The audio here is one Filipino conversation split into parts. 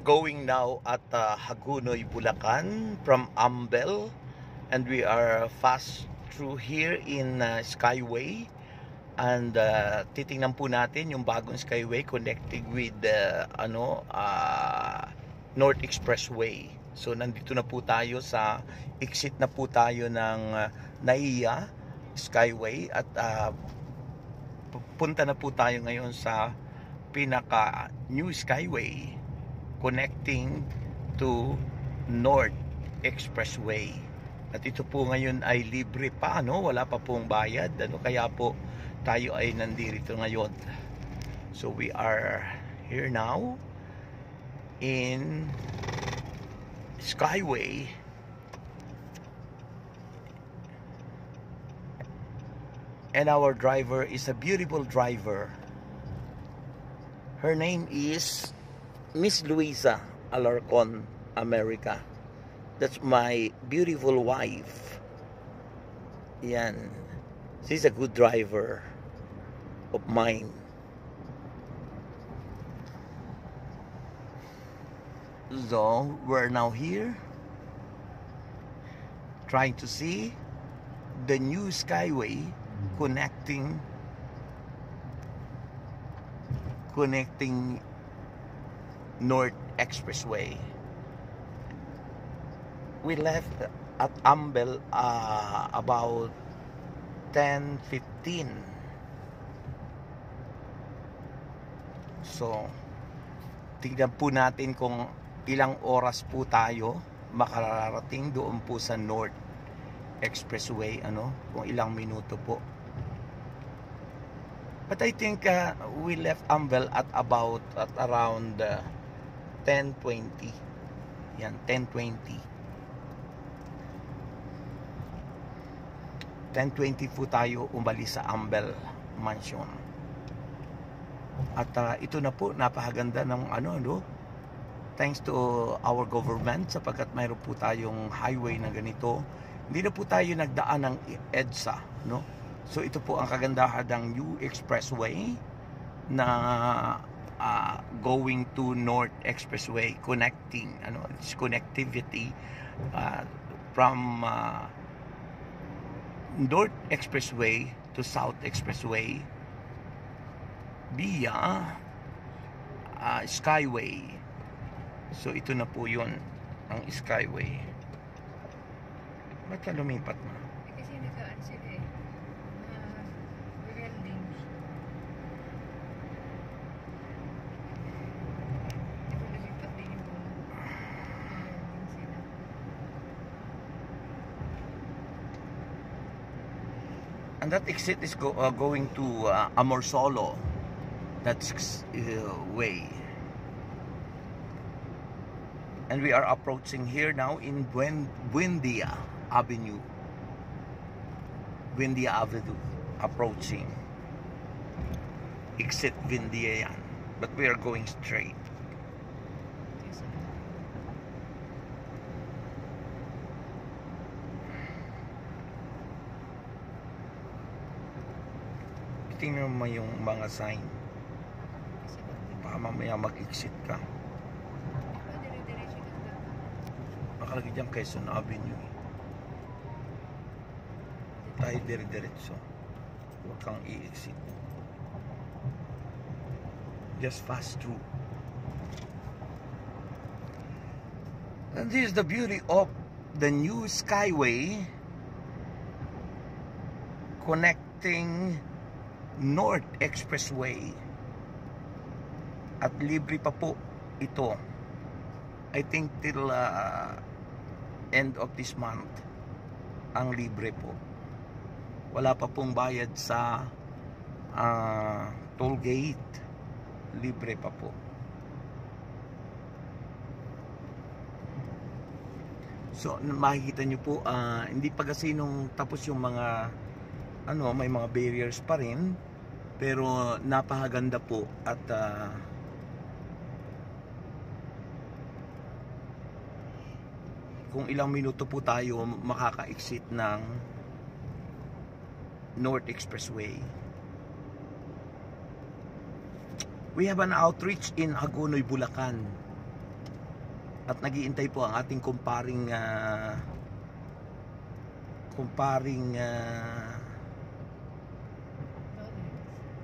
going now at Hagonoy, Bulacan from Ambel, and we are fast through here in Skyway, and titingnan po natin yung bagong Skyway connecting with North Expressway. So nandito na po tayo sa exit na po tayo ng NAIA Skyway at punta na po tayo ngayon sa pinaka new Skyway connecting to North Expressway. At ito po ngayon ay libre pa, wala pa pong bayad, kaya po tayo ay nandito ngayon. So we are here now in Skyway, and our driver is a beautiful driver. Her name is Miss Luisa Alarcon America. That's my beautiful wife. Yan. She's a good driver of mine. So we're now here trying to see the new Skyway connecting North Expressway. We left at Ambel about 10:15. So tignan po natin kung ilang oras po tayo makararating doon po sa North Expressway, kung ilang minuto po. But I think we left Ambel at around 10:20. Yan, 10:20. 10:20 po tayo umalis sa Ambel Mansion. At ito na po, napakaganda ng thanks to our government, sapagkat mayroon po tayong highway na ganito. Hindi na po tayo nagdaan ng EDSA, So ito po ang kagandahan ng new expressway na going to North Expressway, connecting, it's connectivity from North Expressway to South Expressway via Skyway. So ito na po yun, ang Skyway. Ba't ka lumipat mo? Kasi nagaan sila welding. Ito lumipat din yung welding sila. And that exit is going to Amorsolo. That's way. And we are approaching here now in Buendia Avenue. Buendia Avenue. Approaching. Exit Buendia yan. But we are going straight. Tingnan mo yung mga sign. Baka mamaya mag-exit ka. Nakalagay dyan Quezon Avenue. Tayo dire-diretso. Huwag kang i-exit. Just fast through. And this is the beauty of the new Skyway connecting North Expressway. At libre pa po ito. I think till end of this month ang libre po. Wala pa pong bayad sa toll gate. Libre pa po. So makikita nyo po, hindi pa kasi nung tapos yung mga may mga barriers pa rin, pero napakaganda po. At kung ilang minuto po tayo makaka-exit ng North Expressway. We have an outreach in Hagonoy, Bulacan. At naghihintay po ang ating kumparing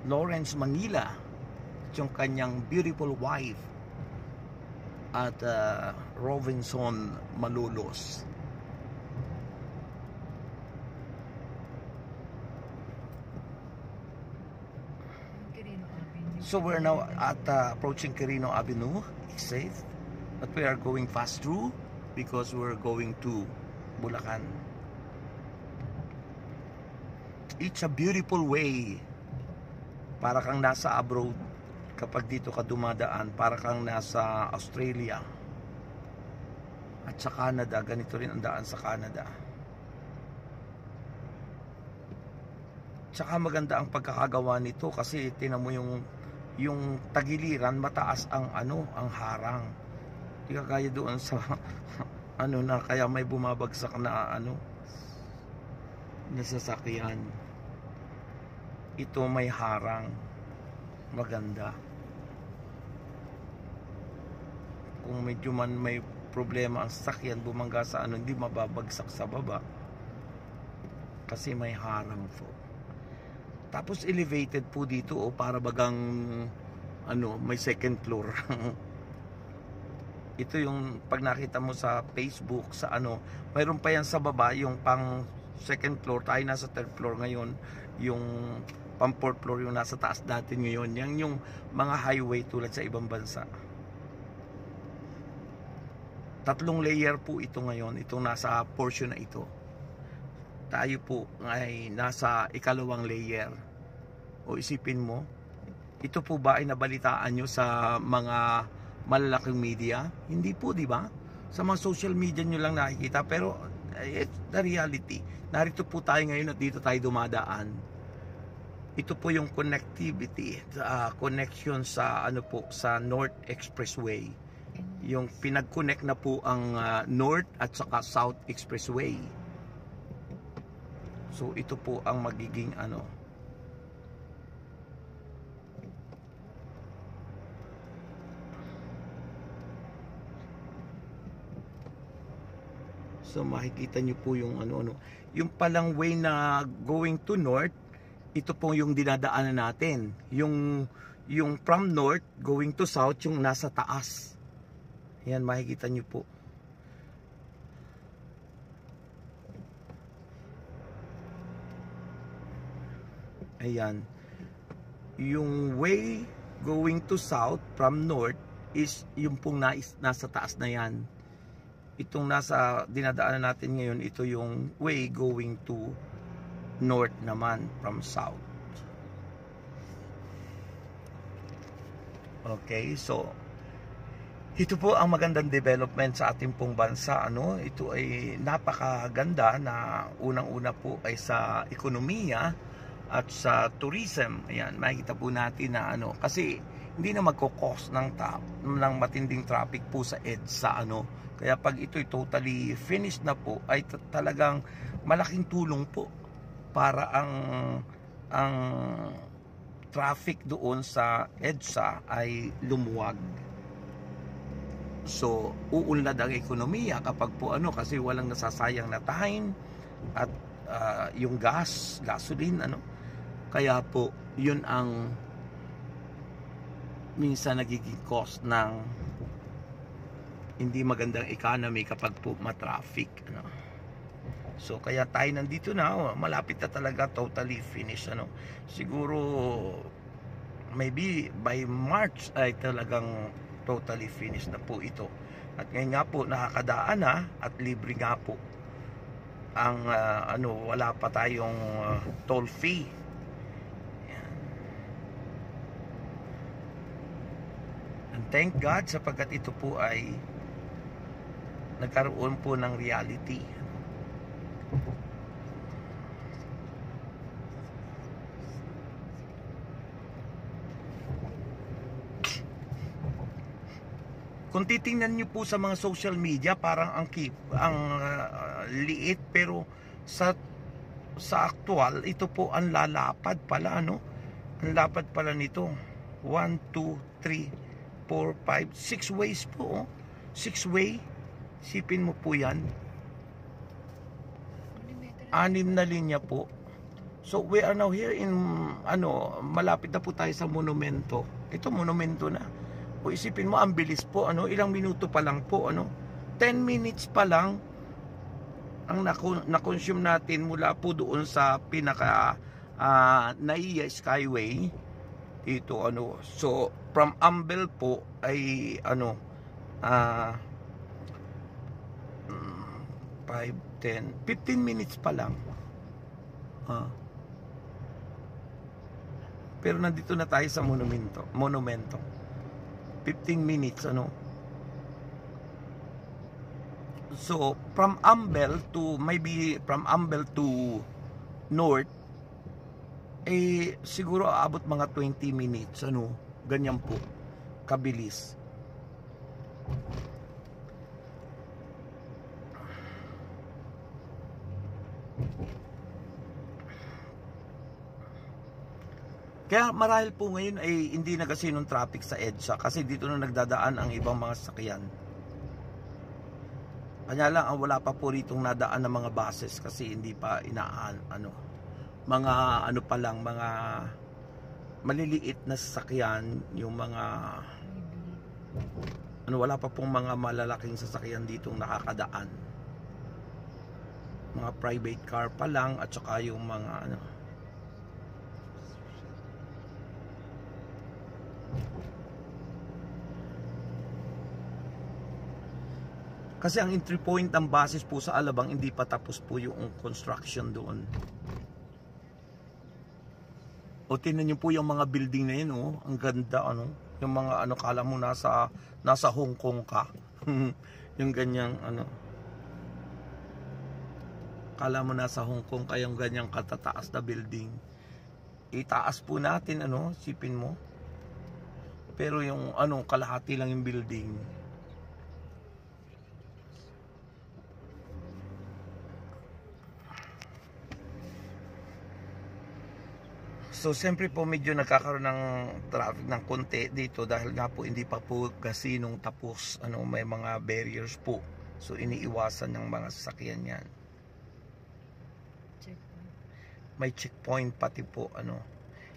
Lawrence Manila at yung kanyang beautiful wife at Robinson Malolos. Quirino Avenue. So we're now at approaching Quirino Avenue. It's safe, but we are going fast through because we're going to Bulacan. It's a beautiful way. Para kang nasa abroad kapag dito ka dumadaan, para kang nasa Australia at sa Canada. Ganito rin ang daan sa Canada. Tsaka maganda ang pagkakagawa nito kasi tinan mo yung tagiliran, mataas ang ang harang. Di kagaya doon sa na kaya may bumabagsak na nasasakyan. Ito may harang, maganda. Kung medyo man may problema ang sasakyan, bumangga sa hindi mababagsak sa baba kasi may harang po. Tapos elevated po dito para bagang may second floor. Ito yung pag nakita mo sa Facebook sa mayroon pa yan sa baba yung pang second floor. Tayo nasa third floor ngayon. Yung pang fourth floor yung nasa taas natin ngayon. Yan yung mga highway tulad sa ibang bansa. 3 layer po ito ngayon. Itong nasa portion na ito. Tayo po ay nasa 2nd layer. O isipin mo, ito po ba ay nabalitaan nyo sa mga malalaking media? Hindi po, di ba? Sa mga social media nyo lang nakikita, pero it's the reality. Narito po tayo ngayon at dito tayo dumadaan. Ito po yung connectivity, connection sa sa North Expressway. Yung pinag-connect na po ang North at saka South Expressway. So ito po ang magiging So makikita nyo po yung yung palang way na going to north, ito po yung dinadaanan natin. Yung from north going to south, yung nasa taas. Yan, makikita nyo po. Ayan. Yung way going to south from north is yung pong nasa taas na yan. Itong nasa dinadaanan natin ngayon, ito yung way going to north naman from south. Okay, so ito po ang magandang development sa ating pong bansa. Ito ay napakaganda na unang-una po ay sa ekonomiya at sa tourism. Ayan, makikita po natin na kasi hindi na magko-cause ng matinding traffic po sa EDSA Kaya pag ito'y totally finished na po, ay talagang malaking tulong po para ang traffic doon sa EDSA ay lumuwag. So, uunlad ang ekonomiya kapag po kasi walang nasasayang na time at yung gasoline Kaya po, yun ang minsan nagiging cost ng hindi magandang economy kapag po matraffic. So kaya tayo nandito na, malapit na talaga totally finished. Siguro maybe by March ay talagang totally finished na po ito. At ngayon nga po nakakadaan na at libre nga po ang wala pa tayong toll fee. And thank God sapagkat ito po ay nagkaroon po ng reality. Kung titingnan niyo po sa mga social media, parang ang liit, pero sa actual, ito po ang lalapad pala, Ang lapad pala nito. 1, 2, 3, 4, 5, 6 ways po. 6-way. Sipin mo po yan. Only meter. 6 na linya po. So we are now here in malapit na po tayo sa monumento. Ito monumento na. O isipin mo, ang bilis po, ilang minuto pa lang po, 10 minutes pa lang ang na-consume natin mula po doon sa pinaka Naiya Skyway dito, so from Ambel po ay 5, 10, 15 minutes pa lang. Pero nandito na tayo sa monumento. 15 minutes, So, from Ambel to, maybe from Ambel to North, siguro aabot mga 20 minutes, ganyan po, kabilis. Kaya marahil po ngayon ay hindi na kasi nung traffic sa EDSA kasi dito na nagdadaan ang ibang mga sasakyan. Kanya lang ang wala pa po ritong nadaan ng mga buses kasi hindi pa mga mga maliliit na sasakyan, yung mga wala pa pong mga malalaking sasakyan ditong nakakadaan. Mga private car pa lang at saka yung mga kasi ang entry point ng buses po sa Alabang, hindi pa tapos po yung construction doon. O tingnan niyo po yung mga building na yun, ang ganda, yung mga kala mo nasa Hong Kong ka. Yung ganyang kala mo nasa Hong Kong ka, yung ganyang katataas na building. Itaas po natin, sipin mo. Pero yung kalahati lang yung building. So siyempre po medyo nagkakaroon ng traffic ng konti dito dahil nga po hindi pa po kasinong tapos, may mga barriers po. So iniiwasan ng mga sasakyan yan. Checkpoint. May checkpoint pati po,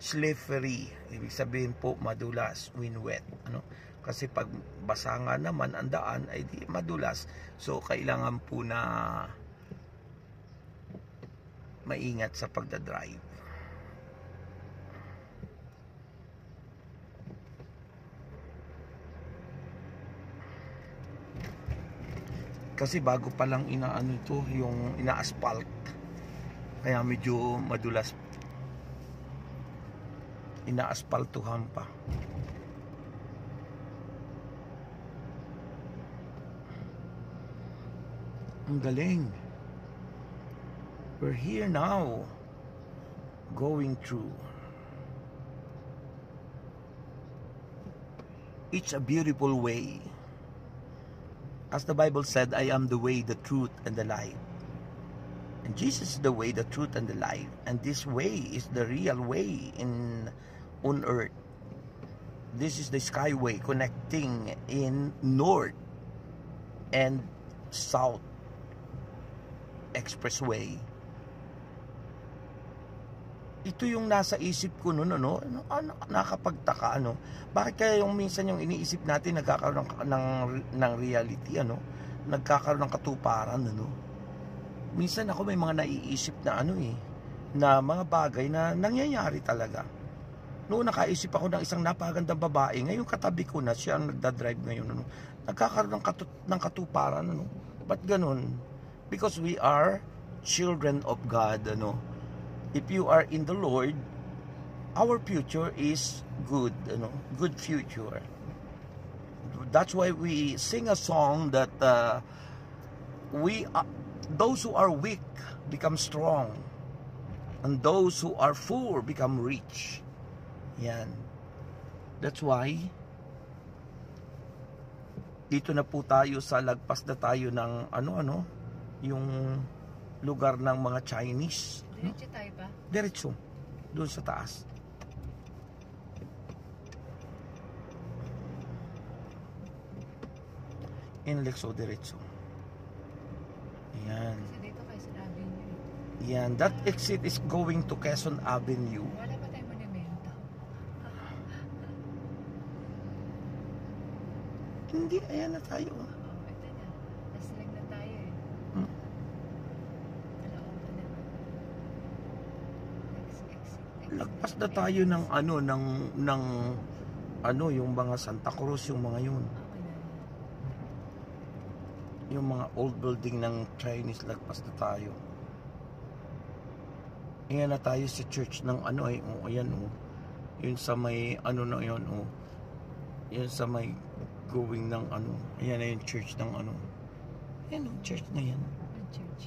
slippery, ibig sabihin po madulas, wind wet, kasi pag basa nga naman ang daan ay di madulas. So kailangan po na maingat sa pagdadrive. Kasi bago pa lang yung ina-asphalt. Kaya medyo madulas. Ina-asphaltuhan pa. Ang galing. We're here now. Going through. It's a beautiful way. As the Bible said, I am the way, the truth, and the life. And Jesus is the way, the truth, and the life. And this way is the real way on earth. This is the skyway connecting in north and south expressway. Ito yung nasa isip ko noon, nakapagtaka, bakit kaya yung minsan yung iniisip natin nagkakaroon ng reality, nagkakaroon ng katuparan, minsan ako may mga naiisip na na mga bagay na nangyayari talaga. Noon nakaisip ako ng isang napakagandang babae, ngayon katabi ko na siya ang nagdadrive ngayon, nagkakaroon ng katuparan, Ba't ganun? Because we are children of God, If you are in the Lord, our future is good, good future. That's why we sing a song that those who are weak become strong, and those who are poor become rich. Yan. That's why dito na po tayo sa lagpas na tayo ng yung lugar ng mga Chinese. Diretso tayo ba? Diretso. Doon sa taas. NLEX o diretso. Yan. Kasi dito Quezon Avenue. Yan. That exit is going to Quezon Avenue. Wala pa tayong monumento. Hindi, ayan na tayo. Oo, ito na. Last lang na tayo eh. Hmm. Alauna na. Next exit. Lagpas na tayo ng ano, ng ano, yung mga Santa Cruz, yung mga yun. Okay na. Yung mga old building ng Chinese, lagpas na tayo. Ayan na tayo sa church ng ano eh, oh, ayan oh. Yun sa may ano na yun oh. Yun sa may going ng ano. Ayan na yung church ng ano. Ayan oh, church na yan. Anong church?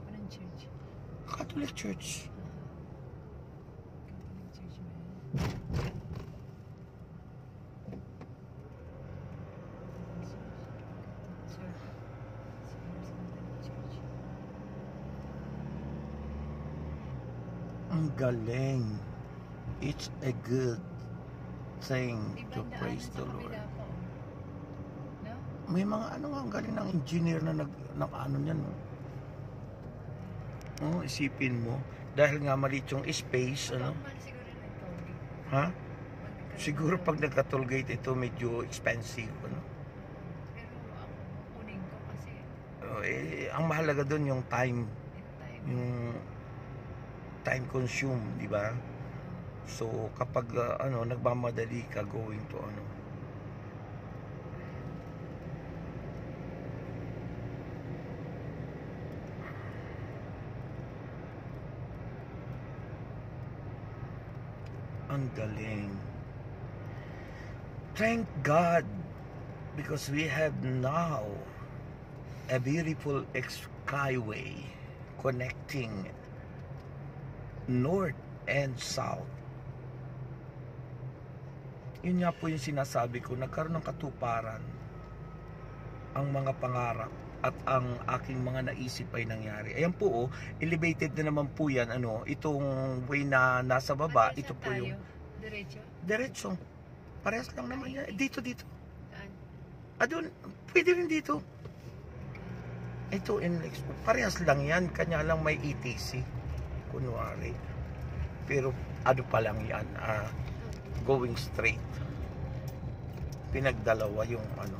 Anong church? Catholic Church. Catholic church ba yan? Ang galing. It's a good thing to praise the Lord. No? May mga ano nga, ang galing ng engineer na nag ano niyan. Oh, isipin mo. Dahil nga maliit yung space, ano? Mahal siguro ng tollgate. Ha? Siguro pag nagka-toll gate ito medyo expensive, ano? Pero ako, kukunin ko kasi Ang mahalaga doon yung time, time. yung time consume, di ba? So kapag ano nagmamadali ka going to ano, ang galing. Thank God because we have now a beautiful skyway connecting north and south. Yun nga po yung sinasabi ko, nagkaroon ng katuparan ang mga pangarap at ang aking mga naisip ay nangyari. Ayan po, elevated na naman po yan, ano, itong way na nasa baba, ito po yung Diretso? diretso. Parehas lang naman yan. Dito. Saan? Doon, pwede rin dito. Ito, NLEX po. Parehas lang yan, kanya lang may ETC. Kunwari. Pero, ano pa lang yan, going straight. Pinagdalawa yung ano.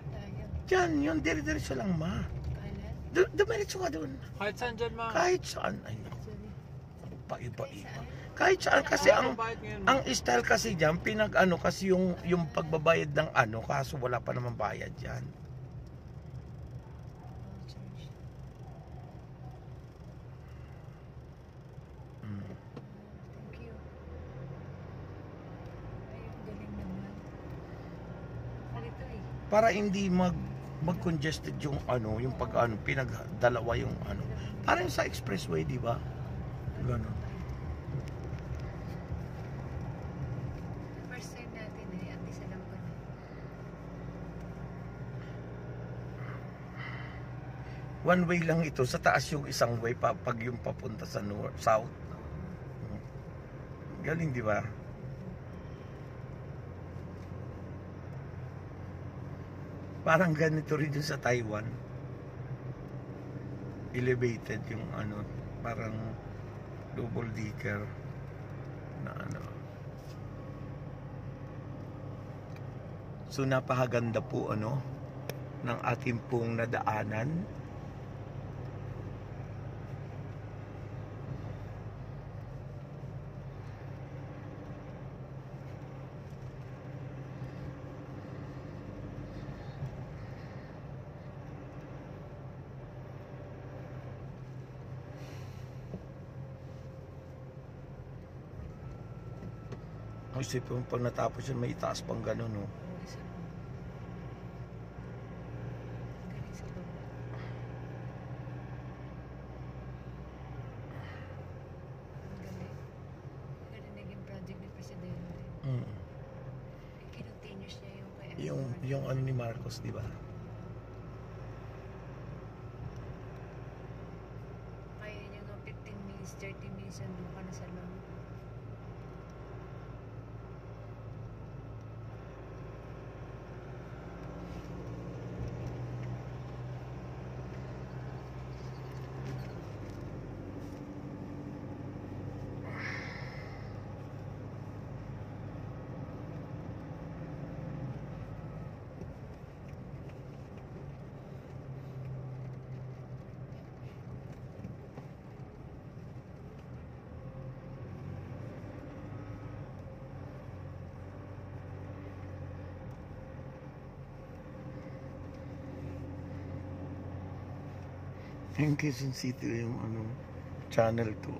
Tayo. Diyan, yun, dire-diretso lang, ma. Kanan? Dumiretso ka doon. Kahit saan dyan, ma? Kahit saan. Ay, naku, Sorry. paiba-iba. Kahit saan, kasi ang style kasi dyan, pinag-ano, kasi yung pagbabayad ng ano, kaso wala pa naman bayad dyan. Oh, church. Thank you. Ay, ang galing naman. Kalito eh. Para hindi mag-congested yung ano, yung pag-ano, pinagdalawa yung ano. Parang sa expressway, di ba? Ganon. First time natin eh, at isa lang pa na. One way lang ito, sa taas yung isang way pag yung papunta sa north, south. Galing, di ba? Parang ganito rin dun sa Taiwan. Elevated yung ano, parang double decker na ano. So napakaganda po ano ng ating pong nadaanan. Ang isipin mo pag natapos yun, may itaas pang gano'n, no? Oo, isa pa. Ang galing sa baba. Ang galing. Ang galing naging project ni Presidente. Kinontinuous niya yung kay Yung ano ni Marcos, di ba? Kaya niya nga 15 minutes, 30 minutes nandun ka na sa lang. Yung Quezon City yung ano, channel 2.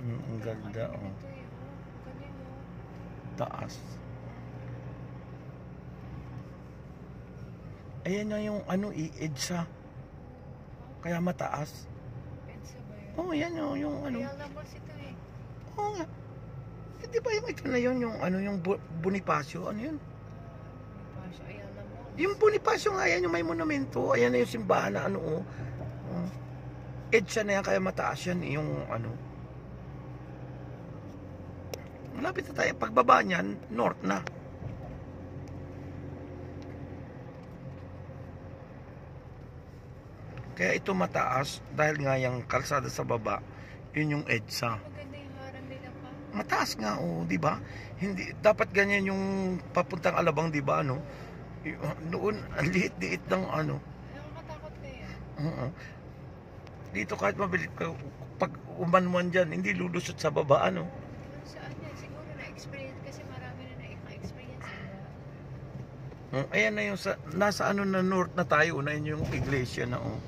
Ang ganda, oh. Taas. Ayan na yung ano, EDSA. Kaya mataas. EDSA ba yun? Oh, yan yung ano. Ayala Malls ito eh. Oo nga. Eh, di ba yung ito na yun, yung ano, yung Bonifacio, ano yun? Bonifacio, Ayala Malls. Yung Bonifacio nga yan, yung may monumento. Ayan na yung simbahan na ano, oh. EDSA na yan, kaya mataas yan, yung ano. Malapit na tayo. Pagbaba niyan, north na. Kaya ito mataas dahil nga yung kalsada sa baba, yun yung EDSA. Maganda yung harang nila pa. Mataas nga, oh, di ba? Hindi dapat ganyan yung papuntang Alabang, di ba, ano? Noon ang liit-liit ng ano. Nakakatakot kaya. Dito kahit mabilis ka, pag umanman dyan, hindi lulusot sa baba, ano? Saan yan? Siguro na-experience kasi marami na na-experience nila. Ayan na yung nasa ano na north na tayo, na yun yung iglesia na, oh.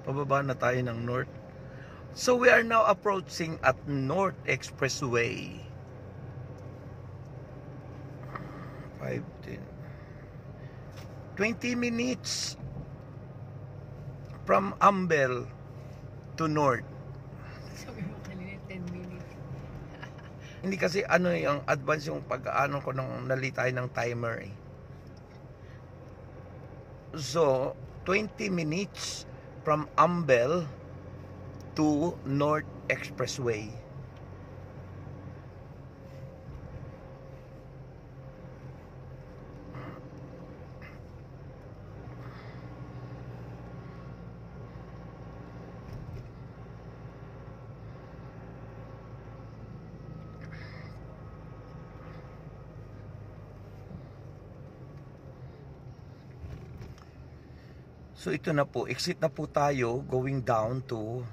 Pababa na tayo ng north. So we are now approaching at North Expressway. 5-10 20 minutes from Ambel to North. Sabi mo kanina 10 minutes. Hindi kasi ano yung advance yung pag-ano ko nung nalitay ng timer eh. So 20 minutes from Ambel to North Expressway. So ito na po, exit na po tayo going down to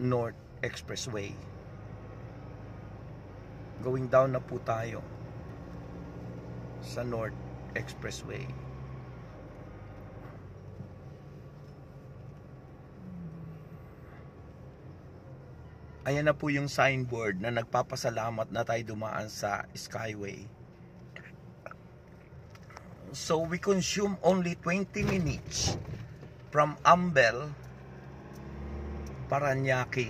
North Expressway. Going down na po tayo sa North Expressway. Ayan na po yung signboard na nagpapasalamat na tayo dumaan sa Skyway. So we consume only 20 minutes from Ambel, Paranaque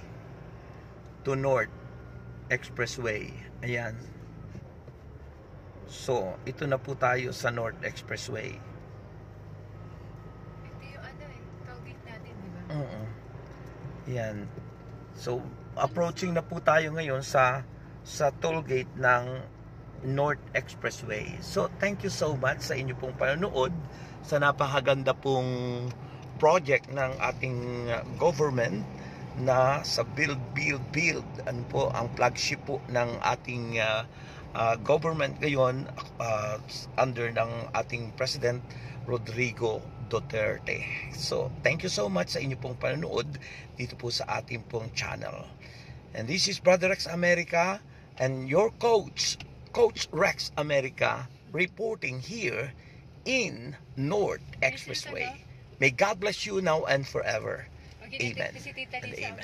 to North Expressway. Ayan. So, ito na po tayo sa North Expressway. Ito yung ano eh, toll gate natin, di ba? Oo. Ayan. So, approaching na po tayo ngayon sa toll gate ng North Expressway. So, thank you so much sa inyo pong panonood sa napakaganda pong project ng ating government na sa Build. Ano po ang flagship po ng ating government ngayon under ng ating President Rodrigo Duterte. So, thank you so much sa inyo pong panonood dito po sa ating pong channel. And this is Brother Rex America and your coach, Coach Rex America, reporting here in North Expressway. May God bless you now and forever. Amen and amen.